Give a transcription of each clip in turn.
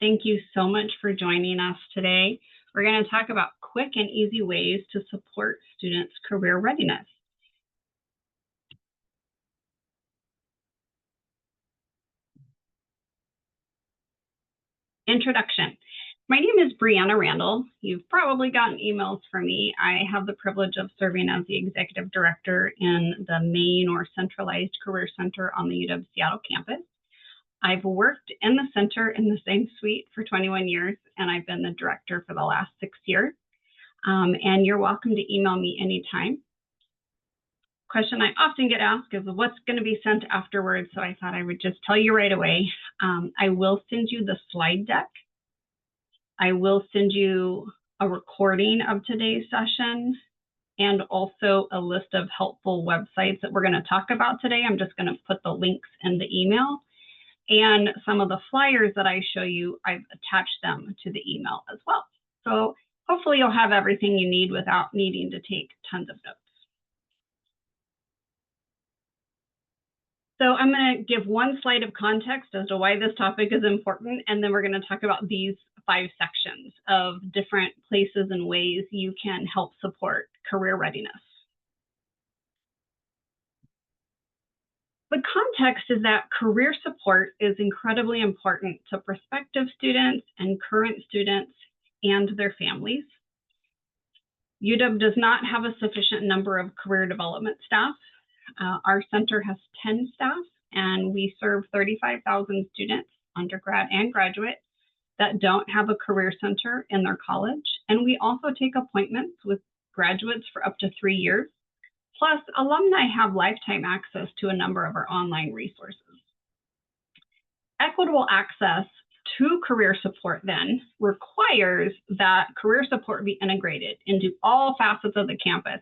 Thank you so much for joining us today. We're going to talk about quick and easy ways to support students' career readiness. Introduction. My name is Brianna Randall. You've probably gotten emails from me. I have the privilege of serving as the Executive Director in the main or centralized career center on the UW Seattle campus. I've worked in the center in the same suite for 21 years, and I've been the director for the last 6 years. And you're welcome to email me anytime. Question I often get asked is what's going to be sent afterwards, so I thought I would just tell you right away. I will send you the slide deck. I will send you a recording of today's session and also a list of helpful websites that we're going to talk about today. I'm just going to put the links in the email. And some of the flyers that I show you, I've attached them to the email as well. So hopefully you'll have everything you need without needing to take tons of notes. So I'm going to give one slide of context as to why this topic is important, and then we're going to talk about these 5 sections of different places and ways you can help support career readiness. The context is that career support is incredibly important to prospective students and current students and their families. UW does not have a sufficient number of career development staff. Our center has 10 staff, and we serve 35,000 students, undergrad and graduate, that don't have a career center in their college. And we also take appointments with graduates for up to 3 years. Plus, alumni have lifetime access to a number of our online resources. Equitable access to career support then requires that career support be integrated into all facets of the campus,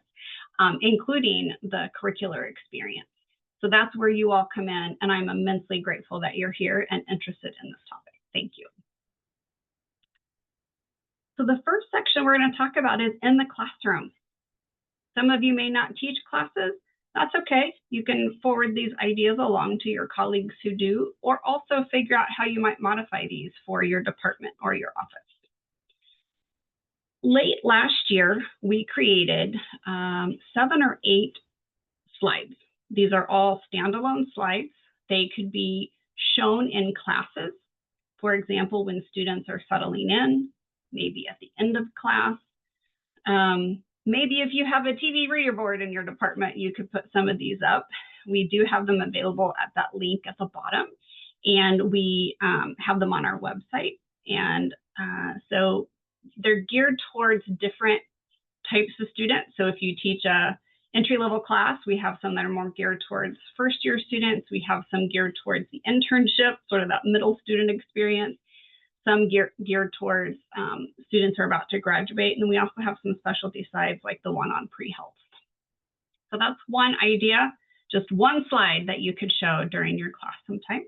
including the curricular experience. So that's where you all come in, and I'm immensely grateful that you're here and interested in this topic. Thank you. So the first section we're going to talk about is in the classroom. Some of you may not teach classes. That's okay. You can forward these ideas along to your colleagues who do, or also figure out how you might modify these for your department or your office. Late last year, we created 7 or 8 slides. These are all standalone slides. They could be shown in classes. For example, when students are settling in, maybe at the end of class. Maybe if you have a TV reader board in your department, you could put some of these up. We do have them available at that link at the bottom, and we have them on our website. And so they're geared towards different types of students. So if you teach a entry-level class, we have some that are more geared towards first-year students. We have some geared towards the internship, sort of that middle student experience. Some geared towards students who are about to graduate. And we also have some specialty sides like the one on pre-health. So that's one idea, just one slide that you could show during your class sometime.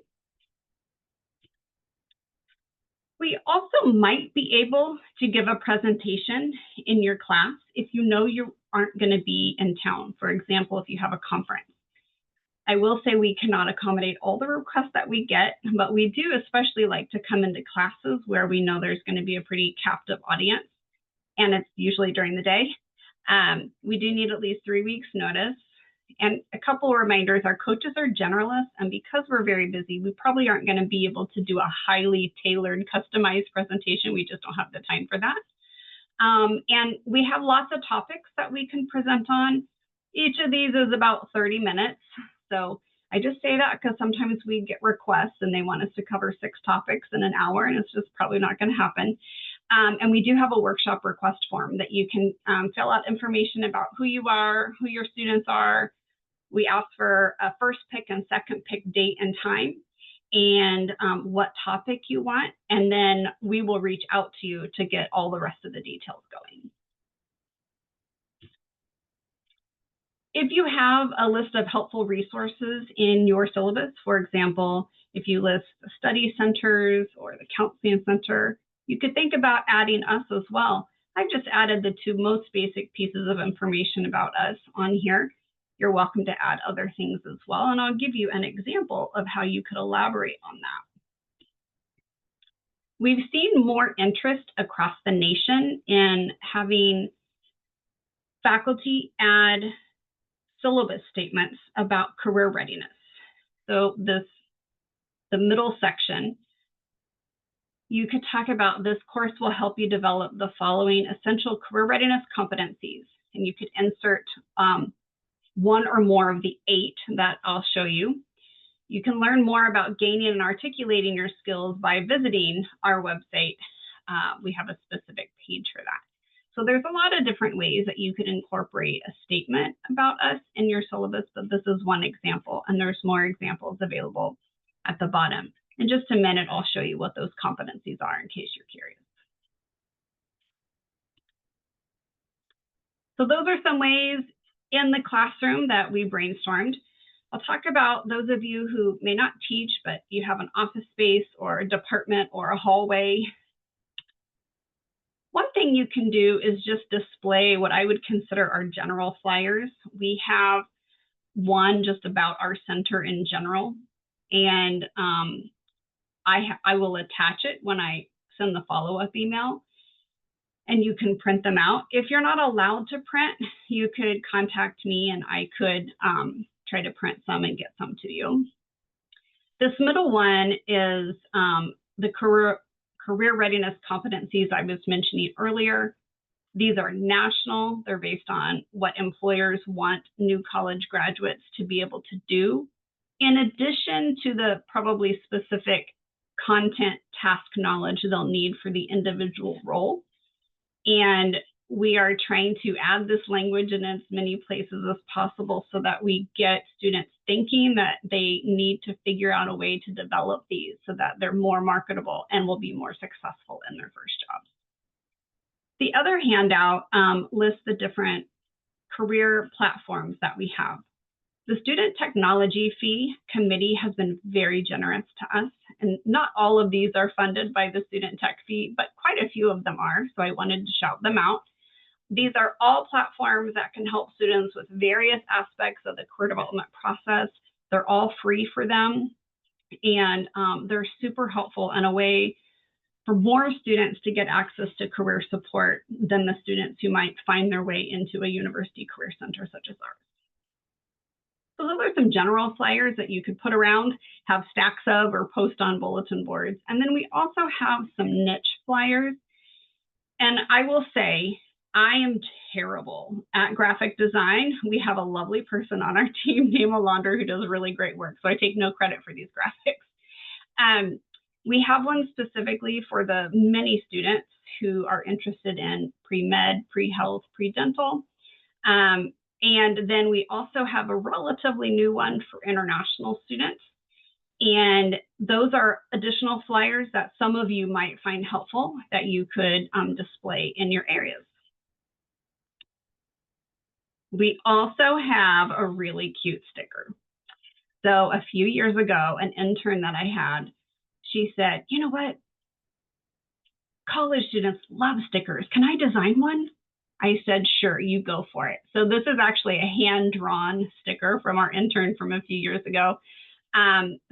We also might be able to give a presentation in your class if you know you aren't going to be in town. For example, if you have a conference. I will say we cannot accommodate all the requests that we get, but we do especially like to come into classes where we know there's going to be a pretty captive audience, and it's usually during the day. We do need at least 3 weeks notice. And a couple of reminders, our coaches are generalists, and because we're very busy, we probably aren't going to be able to do a highly tailored, customized presentation. We just don't have the time for that. And we have lots of topics that we can present on. Each of these is about 30 minutes. So I just say that because sometimes we get requests and they want us to cover 6 topics in an hour, and it's just probably not going to happen. And we do have a workshop request form that you can fill out information about who you are, who your students are. We ask for a first pick and second pick date and time, and what topic you want. And then we will reach out to you to get all the rest of the details going. If you have a list of helpful resources in your syllabus, for example, if you list the study centers or the counseling center, you could think about adding us as well. I've just added the 2 most basic pieces of information about us on here. You're welcome to add other things as well, and I'll give you an example of how you could elaborate on that. We've seen more interest across the nation in having faculty add syllabus statements about career readiness. So the middle section, you could talk about this course will help you develop the following essential career readiness competencies. And you could insert one or more of the 8 that I'll show you. You can learn more about gaining and articulating your skills by visiting our website. We have a specific page for that. So there's a lot of different ways that you could incorporate a statement about us in your syllabus, but this is one example, and there's more examples available at the bottom. In just a minute, I'll show you what those competencies are in case you're curious. So those are some ways in the classroom that we brainstormed. I'll talk about those of you who may not teach, but you have an office space or a department or a hallway. One thing you can do is just display what I would consider our general flyers. We have one just about our center in general, and I will attach it when I send the follow-up email, and you can print them out. If you're not allowed to print, you could contact me and I could try to print some and get some to you. This middle one is the career readiness competencies I was mentioning earlier. These are national. They're based on what employers want new college graduates to be able to do, in addition to the probably specific content task knowledge they'll need for the individual role. And we are trying to add this language in as many places as possible so that we get students thinking that they need to figure out a way to develop these so that they're more marketable and will be more successful in their first jobs. The other handout lists the different career platforms that we have. The Student Technology Fee Committee has been very generous to us, and not all of these are funded by the Student Tech Fee, but quite a few of them are, so I wanted to shout them out. These are all platforms that can help students with various aspects of the career development process. They're all free for them, and they're super helpful in a way for more students to get access to career support than the students who might find their way into a university career center such as ours. So those are some general flyers that you could put around, have stacks of, or post on bulletin boards. And then we also have some niche flyers. And I will say, I am terrible at graphic design. We have a lovely person on our team named Alondra who does really great work, so I take no credit for these graphics. We have one specifically for the many students who are interested in pre-med, pre-health, pre-dental. And then we also have a relatively new one for international students. And those are additional flyers that some of you might find helpful that you could display in your areas. We also have a really cute sticker. So a few years ago, an intern that I had, she said, you know what? College students love stickers. Can I design one? I said, sure, you go for it. So this is actually a hand-drawn sticker from our intern from a few years ago.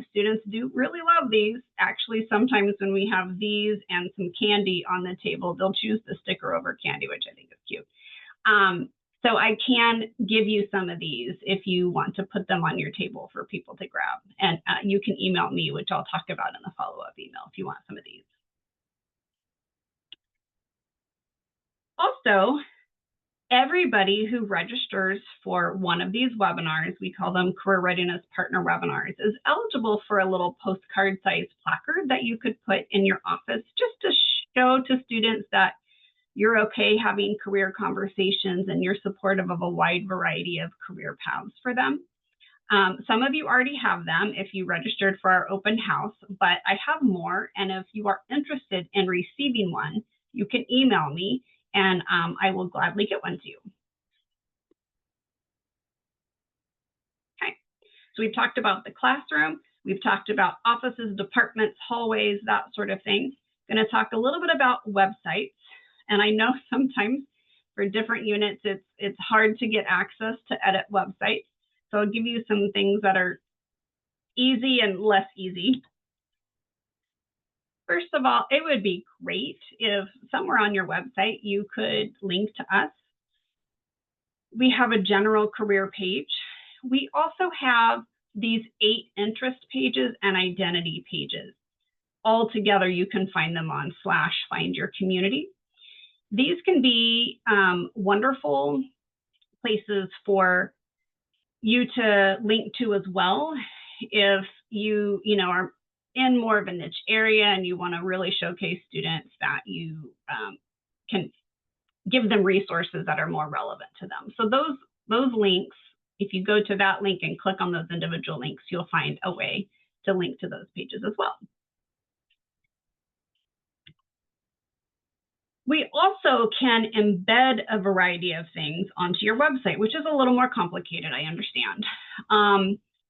Students do really love these. Actually, sometimes when we have these and some candy on the table, they'll choose the sticker over candy, which I think is cute. So I can give you some of these if you want to put them on your table for people to grab. And you can email me, which I'll talk about in the follow-up email if you want some of these. Also, everybody who registers for one of these webinars, we call them Career Readiness Partner Webinars, is eligible for a little postcard-sized placard that you could put in your office just to show to students that you're okay having career conversations and you're supportive of a wide variety of career paths for them. Some of you already have them if you registered for our open house, but I have more. And if you are interested in receiving one, you can email me and I will gladly get one to you. Okay, so we've talked about the classroom. We've talked about offices, departments, hallways, that sort of thing. I'm going to talk a little bit about websites. And I know sometimes for different units, it's hard to get access to edit websites. So I'll give you some things that are easy and less easy. First of all, it would be great if somewhere on your website you could link to us. We have a general career page. We also have these 8 interest pages and identity pages. All together, you can find them on /find your community. These can be wonderful places for you to link to as well if you are in more of a niche area and you want to really showcase students that you can give them resources that are more relevant to them. So those links, if you go to that link and click on those individual links, you'll find a way to link to those pages as well. We also can embed a variety of things onto your website, which is a little more complicated, I understand.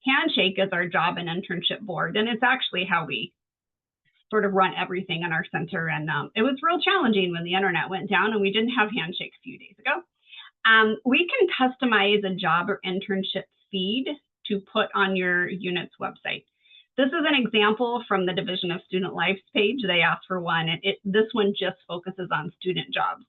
Handshake is our job and internship board, and it's actually how we sort of run everything in our center. And it was real challenging when the internet went down and we didn't have Handshake a few days ago. We can customize a job or internship feed to put on your unit's website. This is an example from the Division of Student Life page. They asked for one, and this one just focuses on student jobs.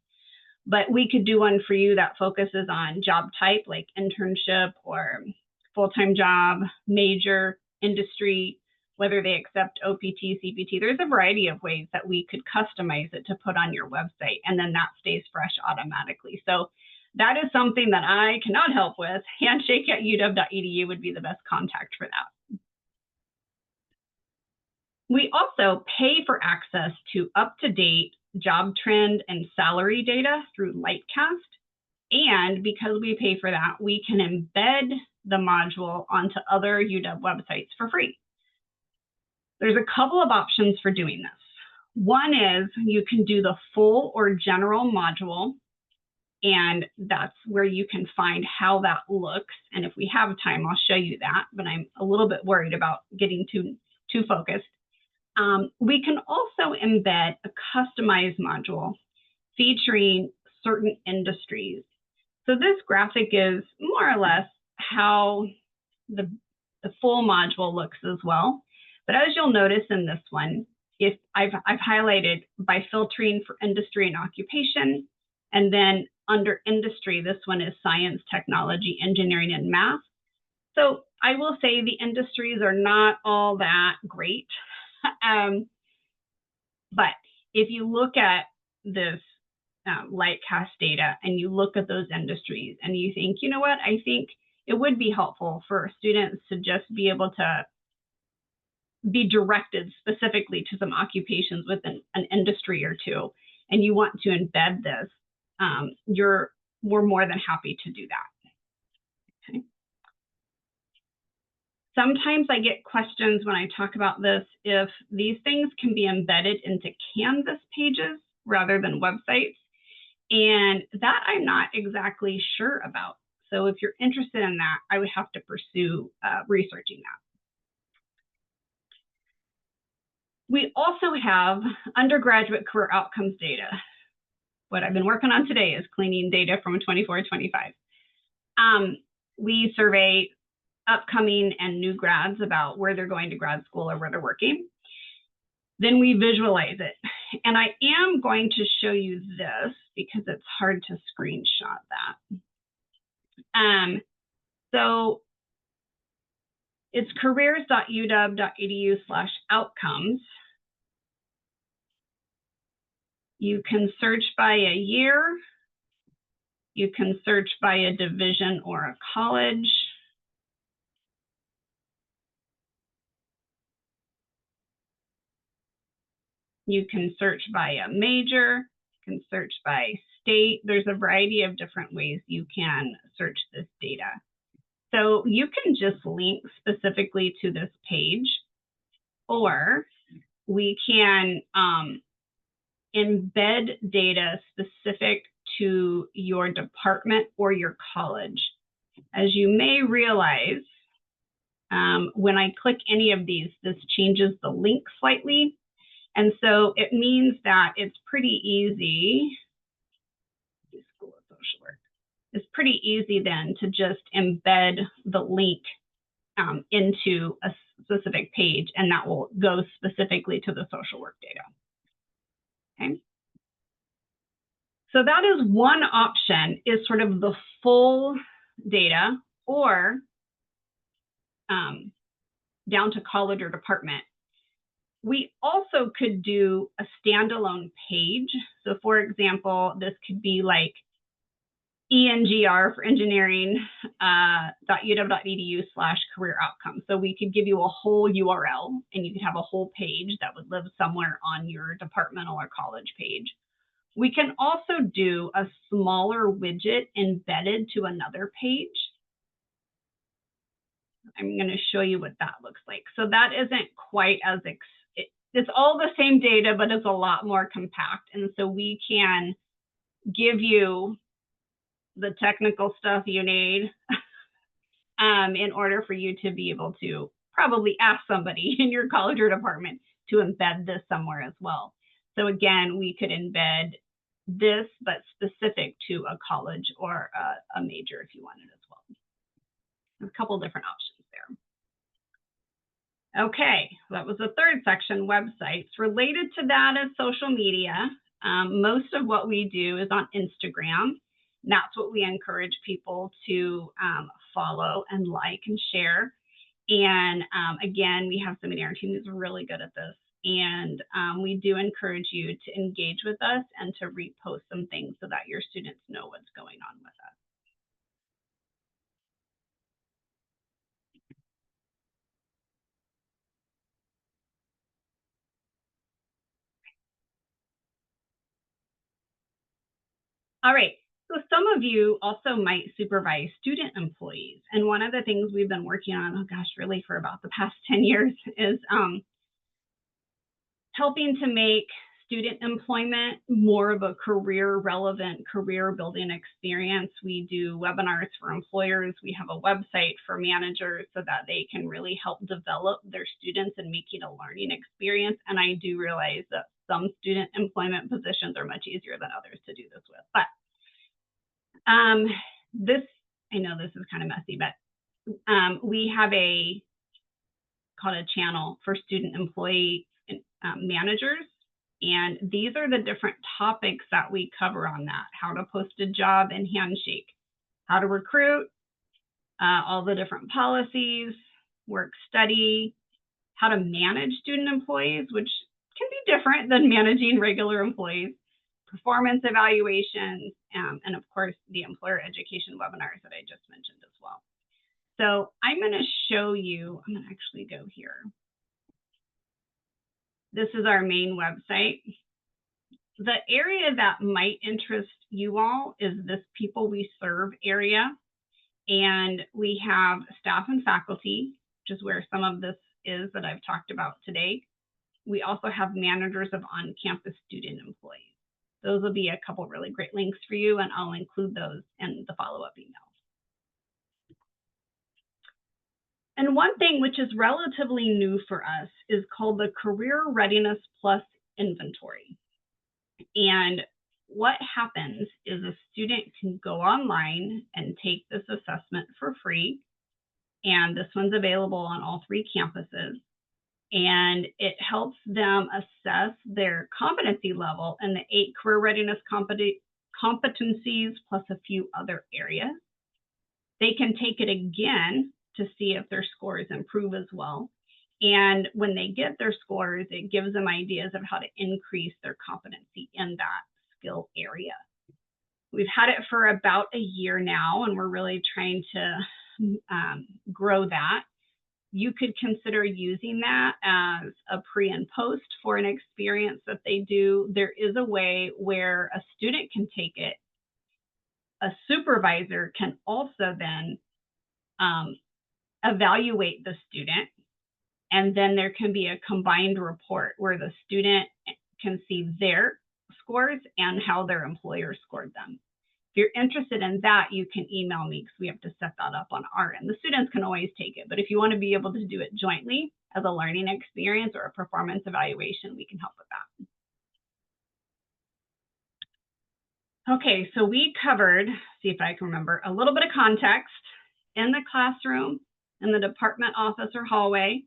But we could do one for you that focuses on job type, like internship or full-time job, major, industry, whether they accept OPT, CPT. There's a variety of ways that we could customize it to put on your website, and then that stays fresh automatically. So that is something that I cannot help with. Handshake@uw.edu would be the best contact for that. We also pay for access to up-to-date job trend and salary data through Lightcast. And because we pay for that, we can embed the module onto other UW websites for free. There's a couple of options for doing this. One is you can do the full or general module, and that's where you can find how that looks. And if we have time, I'll show you that, but I'm a little bit worried about getting too focused. We can also embed a customized module featuring certain industries. So this graphic is more or less how the full module looks as well. But as you'll notice in this one, if I've highlighted by filtering for industry and occupation, and then under industry, this one is science, technology, engineering, and math. So I will say the industries are not all that great. But if you look at this Lightcast data and you look at those industries and you think, you know what, I think it would be helpful for students to just be able to be directed specifically to some occupations within an industry or two, and you want to embed this, we're more than happy to do that. Okay. Sometimes I get questions when I talk about this, if these things can be embedded into Canvas pages rather than websites, and that I'm not exactly sure about. So if you're interested in that, I would have to pursue researching that. We also have undergraduate career outcomes data. What I've been working on today is cleaning data from 24-25. We survey upcoming and new grads about where they're going to grad school or where they're working. Then we visualize it. And I am going to show you this because it's hard to screenshot that. So it's careers.uw.edu/outcomes. You can search by a year. You can search by a division or a college. You can search by a major, you can search by state. There's a variety of different ways you can search this data. So you can just link specifically to this page, or we can embed data specific to your department or your college. As you may realize, when I click any of these, this changes the link slightly. And so it means that it's pretty easy. School of Social Work. It's pretty easy then to just embed the link into specific page, and that will go specifically to the social work data. Okay. So that is one option, is sort of the full data, or down to college or department. We also could do a standalone page. So for example, this could be like ENGR for engineering.uw.edu/career outcomes. So we could give you a whole URL, and you could have a whole page that would live somewhere on your departmental or college page. We can also do a smaller widget embedded to another page. I'm going to show you what that looks like. So that isn't quite as, it's all the same data, but it's a lot more compact. And so we can give you the technical stuff you need in order for you to be able to probably ask somebody in your college or department to embed this somewhere as well. So again, we could embed this, but specific to a college or a major if you wanted as well. There's a couple different options there. Okay, that was the third section, websites. Related to that is social media. Most of what we do is on Instagram. That's what we encourage people to follow and like and share. And again, we have somebody on our team who's really good at this. And we do encourage you to engage with us and to repost some things so that your students know what's going on with us. All right, so some of you also might supervise student employees. And one of the things we've been working on, oh gosh, really for about the past 10 years is helping to make student employment more of a career relevant, career building experience. We do webinars for employers. We have a website for managers so that they can really help develop their students and make it a learning experience. And I do realize that some student employment positions are much easier than others to do this with. But this, I know this is kind of messy, but we have called a channel for student employee managers. And these are the different topics that we cover on that: how to post a job and Handshake, how to recruit, all the different policies, work study, how to manage student employees, which can be different than managing regular employees, performance evaluations, and of course, the employer education webinars that I just mentioned as well. So I'm going to show you, I'm going to actually go here. This is our main website. The area that might interest you all is this people we serve area. And we have staff and faculty, which is where some of this is that I've talked about today. We also have managers of on-campus student employees. Those will be a couple really great links for you, and I'll include those in the follow-up email. And one thing which is relatively new for us is called the Career Readiness Plus Inventory. And what happens is a student can go online and take this assessment for free. And this one's available on all 3 campuses. And it helps them assess their competency level in the 8 career readiness competencies plus a few other areas. They can take it again to see if their scores improve as well. And when they get their scores, it gives them ideas of how to increase their competency in that skill area. We've had it for about a year now, and we're really trying to grow that. You could consider using that as a pre and post for an experience that they do. There is a way where a student can take it. A supervisor can also then evaluate the student, and then there can be a combined report where the student can see their scores and how their employer scored them. If you're interested in that, you can email me because we have to set that up on our end. The students can always take it, but if you want to be able to do it jointly as a learning experience or a performance evaluation, we can help with that. Okay, so we covered, see if I can remember, a little bit of context in the classroom, in the department office or hallway,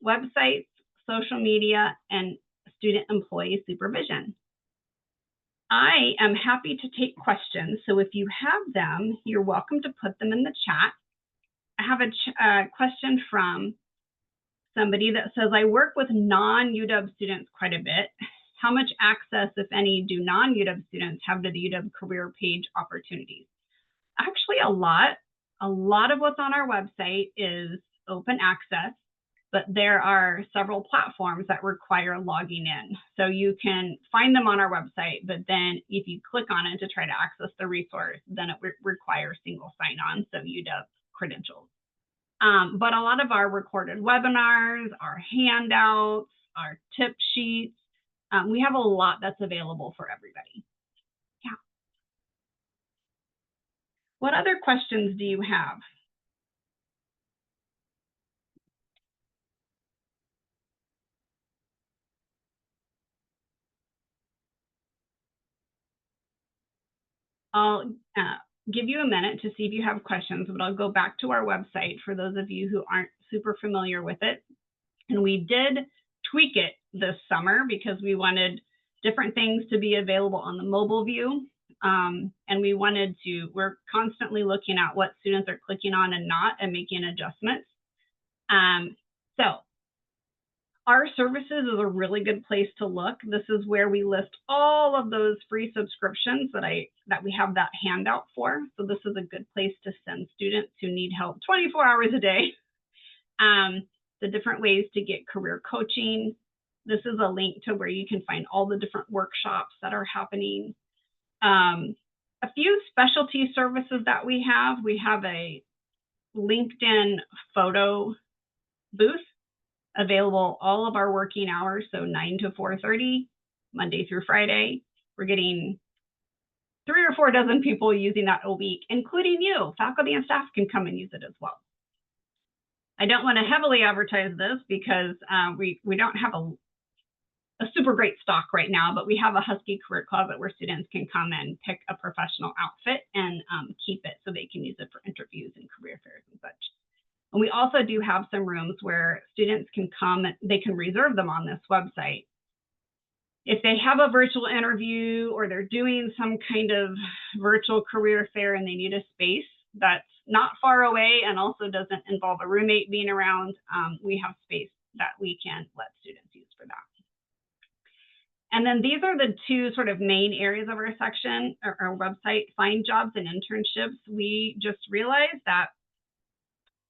websites, social media, and student employee supervision. I am happy to take questions, so if you have them, you're welcome to put them in the chat. I have a question from somebody that says, I work with non-UW students quite a bit. How much access, if any, do non-UW students have to the UW career page opportunities? Actually, a lot. A lot of what's on our website is open access, but there are several platforms that require logging in. So you can find them on our website, but then if you click on it to try to access the resource, then it requires single sign-on, so UW credentials. But a lot of our recorded webinars, our handouts, our tip sheets, we have a lot that's available for everybody. Yeah. What other questions do you have? I'll give you a minute to see if you have questions, but I'll go back to our website for those of you who aren't super familiar with it. And we did tweak it this summer because we wanted different things to be available on the mobile view. And we're constantly looking at what students are clicking on and not, and making adjustments. So our services is a really good place to look. This is where we list all of those free subscriptions that we have that handout for. So this is a good place to send students who need help 24 hours a day. The different ways to get career coaching. This is a link to where you can find all the different workshops that are happening. A few specialty services that we have a LinkedIn photo booth available all of our working hours, so 9 to 4:30, Monday through Friday. We're getting 3 or 4 dozen people using that a week, including you. Faculty and staff can come and use it as well. I don't want to heavily advertise this because we don't have a super great stock right now, but we have a Husky Career Closet where students can come and pick a professional outfit and keep it so they can use it for interviews and career fairs and such. And we also do have some rooms where students can come, they can reserve them on this website. If they have a virtual interview or they're doing some kind of virtual career fair and they need a space that's not far away and also doesn't involve a roommate being around, we have space that we can let students use for that. And then these are the two sort of main areas of our section, or our website, find jobs and internships. We just realized that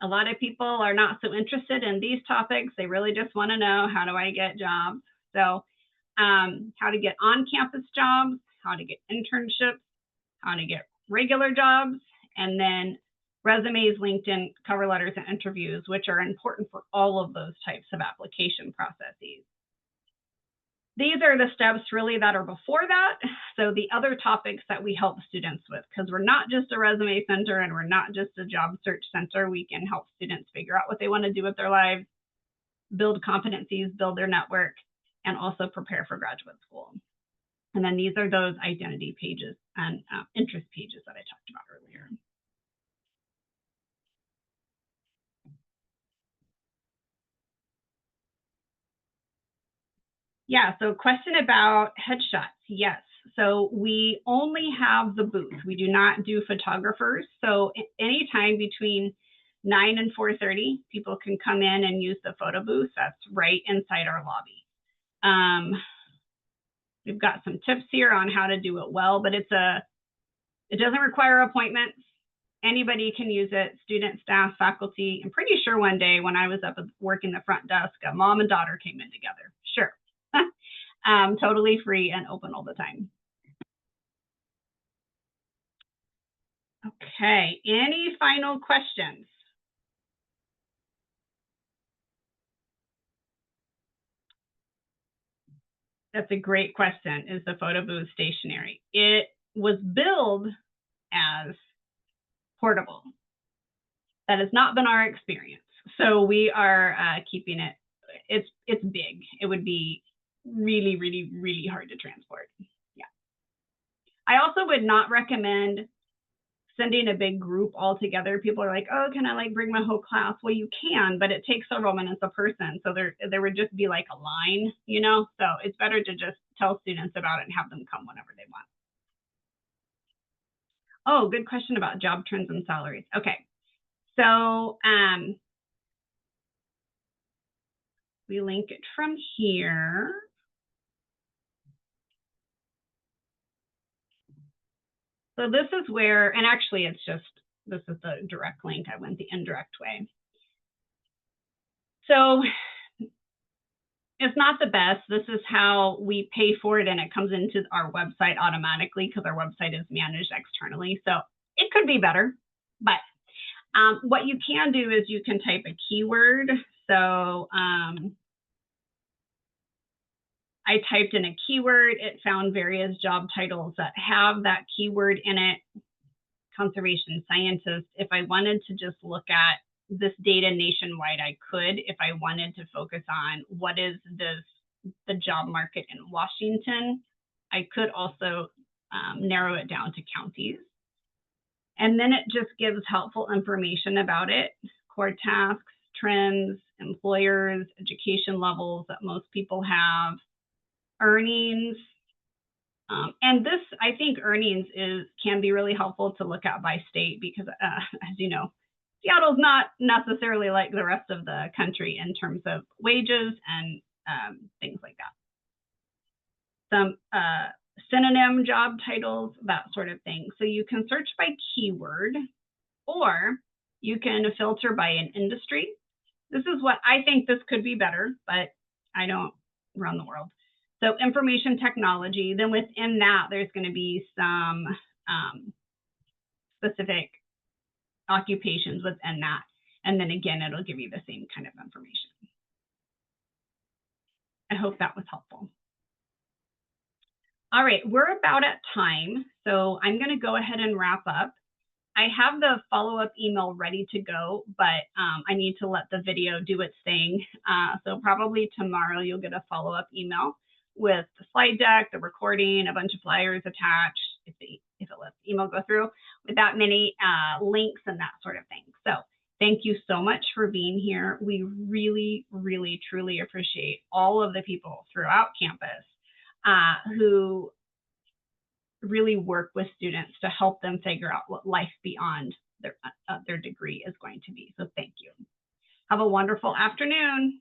a lot of people are not so interested in these topics. They really just want to know, how do I get jobs? So how to get on-campus jobs, how to get internships, how to get regular jobs, and then resumes, LinkedIn, cover letters, and interviews, which are important for all of those types of application processes. These are the steps really that are before that. So the other topics that we help students with, because we're not just a resume center and we're not just a job search center, we can help students figure out what they want to do with their lives, build competencies, build their network, and also prepare for graduate school. And then these are those identity pages and interest pages that I talked about earlier. Yeah, so question about headshots. Yes, so we only have the booth. We do not do photographers. So anytime between 9 and 4:30, people can come in and use the photo booth. That's right inside our lobby. We've got some tips here on how to do it well, but it doesn't require appointments. Anybody can use it, students, staff, faculty. I'm pretty sure one day when I was up at work in the front desk, a mom and daughter came in together. Sure. Totally free and open all the time. Okay, any final questions? That's a great question. Is the photo booth stationary? It was billed as portable. That has not been our experience. So we are keeping it. It's big. It would be really, really, really hard to transport. Yeah. I also would not recommend sending a big group all together, people are like, oh, can I like bring my whole class? Well, you can, but it takes several minutes a person. So there would just be like a line, you know? So it's better to just tell students about it and have them come whenever they want. Oh, good question about job trends and salaries. Okay. So we link it from here. So this is where, and actually it's just, this is the direct link. I went the indirect way. So it's not the best. This is how we pay for it, and it comes into our website automatically because our website is managed externally. So it could be better, but what you can do is you can type a keyword. So I typed in a keyword. It found various job titles that have that keyword in it. Conservation scientist. If I wanted to just look at this data nationwide, I could. If I wanted to focus on what is the job market in Washington, I could also narrow it down to counties. And then it just gives helpful information about it, core tasks, trends, employers, education levels that most people have, earnings. And this, I think earnings can be really helpful to look at by state because, as you know, Seattle's not necessarily like the rest of the country in terms of wages and things like that. Some synonym job titles, that sort of thing. So you can search by keyword, or you can filter by an industry. This is what I think this could be better, but I don't run the world. So information technology, then within that, there's going to be some specific occupations within that. And then again, it'll give you the same kind of information. I hope that was helpful. All right, we're about at time. So I'm going to go ahead and wrap up. I have the follow-up email ready to go, but I need to let the video do its thing. So probably tomorrow you'll get a follow-up email with the slide deck, the recording, a bunch of flyers attached, if it lets the email go through, with that many links and that sort of thing. So thank you so much for being here. We really, really, truly appreciate all of the people throughout campus who really work with students to help them figure out what life beyond their degree is going to be. So thank you. Have a wonderful afternoon.